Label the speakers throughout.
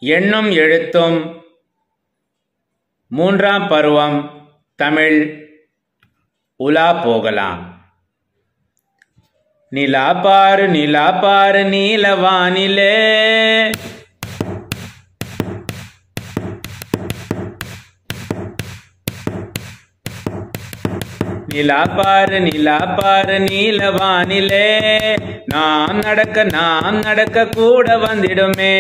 Speaker 1: எண்ணும் எழுத்தும் மூன்றாம் பருவம் தமிழ் உலா போகலாம். நிலா பாரு நிலா பாரு நீலவானிலே, நிலா பாரு நீலவானிலே, நாம் நடக்க கூட வந்திடுமே.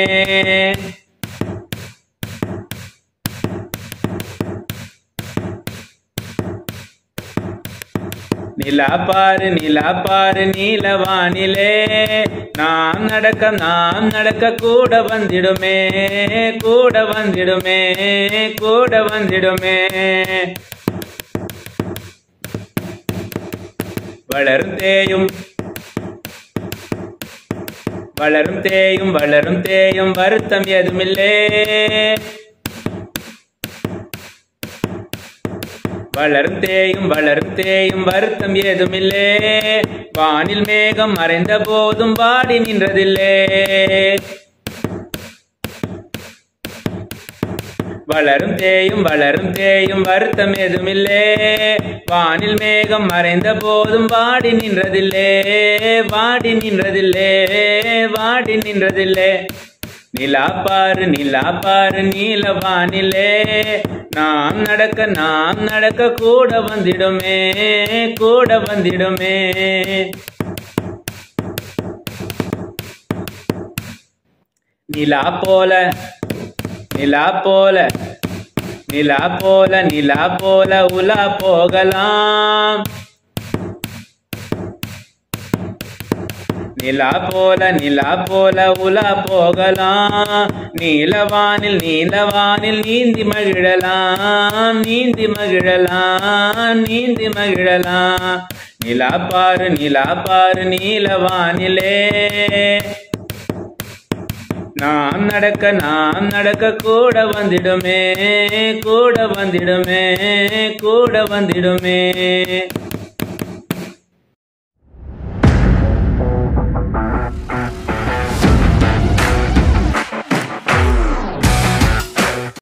Speaker 1: நிலா பாரு நீலவானிலே, நாம் நடக்க கூட வந்திடுமே, கூட வந்திடுமே, கூட வந்திடுமே. வளரும் தேயும் வருத்தம் ஏதுமில்லே, வளரும் தேயும் வருத்தம் ஏதுமில்லே. வானில் மேகம் மறைந்த போதும் வாடி நின்றதில்லே, வளரும் தேயும் வருத்தம் ஏதுமில்லே. வானில் மேகம் மறைந்த போதும் வாடி நின்றதில்லே, வாடி நின்றதில்லே, வாடி நின்றதில்லே. நிலா பாரு நீலவானிலே, நாம் நடக்க கூட வந்திடுமே, கூட வந்திடுமே. நிலா போல உலா போகலாம். நிலா போல உலா போகலாம். நீலவானில் நீந்தி மகிழலாம், நீந்தி மகிழலாம், நீந்தி மகிழலாம். நிலா பாரு நீலவானிலே, நாம் நடக்க கூட வந்திடுமே, கூட வந்திடுமே, கூட வந்திடுமே.